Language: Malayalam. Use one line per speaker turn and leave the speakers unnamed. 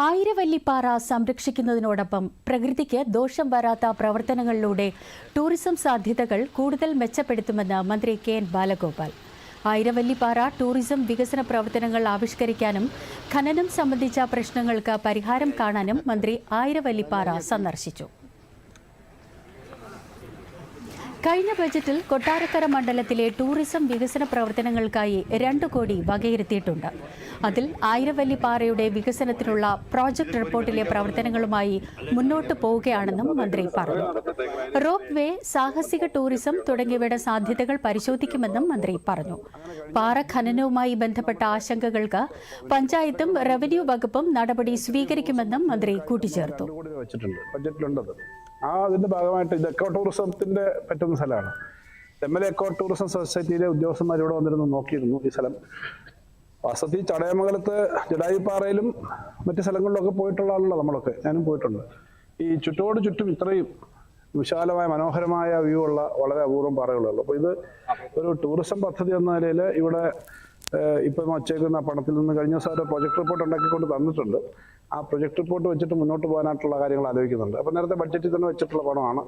ആയിരവല്ലിപ്പാറ സംരക്ഷിക്കുന്നതിനോടൊപ്പം പ്രകൃതിക്ക് ദോഷം വരാത്ത പ്രവർത്തനങ്ങളിലൂടെ ടൂറിസം സാധ്യതകൾ കൂടുതൽ മെച്ചപ്പെടുത്തുമെന്ന് മന്ത്രി കെ.എൻ. ബാലഗോപാൽ. ആയിരവല്ലിപ്പാറ ടൂറിസം വികസന പ്രവർത്തനങ്ങൾ ആവിഷ്കരിക്കാനും ഖനനം സംബന്ധിച്ച പ്രശ്നങ്ങൾക്ക് പരിഹാരം കാണാനും മന്ത്രി ആയിരവല്ലിപ്പാറ സന്ദർശിച്ചു. കഴിഞ്ഞ ബജറ്റിൽ കൊട്ടാരക്കര മണ്ഡലത്തിലെ ടൂറിസം വികസന പ്രവർത്തനങ്ങൾക്കായി 2 കോടി വകയിരുത്തിയിട്ടുണ്ട്. അതിൽ ആയിരവല്ലിപ്പാറയുടെ വികസനത്തിനുള്ള പ്രോജക്ട് റിപ്പോർട്ടിലെ പ്രവർത്തനങ്ങളുമായി മുന്നോട്ട് പോവുകയാണെന്നും മന്ത്രി പറഞ്ഞു. റോപ്പ് വേ, സാഹസിക ടൂറിസം തുടങ്ങിയവയുടെ സാധ്യതകൾ പരിശോധിക്കുമെന്നും മന്ത്രി പറഞ്ഞു. പാറ ഖനനവുമായി ബന്ധപ്പെട്ട ആശങ്കകൾക്ക് പഞ്ചായത്തും റവന്യൂ വകുപ്പും നടപടി സ്വീകരിക്കുമെന്നും മന്ത്രി കൂട്ടിച്ചേർത്തു.
അതിന്റെ ഭാഗമായിട്ട് ഇത് എക്കോ ടൂറിസത്തിന്റെ പറ്റുന്ന സ്ഥലമാണ്. MLA എക്കോ ടൂറിസം സൊസൈറ്റിയിലെ ഉദ്യോഗസ്ഥന്മാർ ഇവിടെ വന്നിരുന്നു, നോക്കിയിരുന്നു ഈ സ്ഥലം. വാസ്തവത്തിൽ ചടയമംഗലത്ത് ജഡായുപ്പാറയിലും മറ്റു സ്ഥലങ്ങളിലൊക്കെ പോയിട്ടുള്ള ആളല്ലോ നമ്മളൊക്കെ, ഞാനും പോയിട്ടുണ്ട്. ഈ ചുറ്റോട് ചുറ്റും ഇത്രയും വിശാലമായ മനോഹരമായ വ്യൂ ഉള്ള വളരെ അപൂർവം പാറകളുള്ളൂ. അപ്പോൾ ഇത് ഒരു ടൂറിസം പദ്ധതി എന്ന നിലയിൽ ഇവിടെ ഇപ്പം വച്ചേക്കുന്ന പണത്തിൽ നിന്ന് കഴിഞ്ഞ ദിവസം ഒരു പ്രൊജക്ട് റിപ്പോർട്ട് ഉണ്ടാക്കിക്കൊണ്ട് തന്നിട്ടുണ്ട്. ആ പ്രൊജക്ട് റിപ്പോർട്ട് വെച്ചിട്ട് മുന്നോട്ട് പോകാനായിട്ടുള്ള കാര്യങ്ങൾ ആലോചിക്കുന്നുണ്ട്. അപ്പം നേരത്തെ ബഡ്ജറ്റിൽ തന്നെ വെച്ചിട്ടുള്ള പണമാണ്.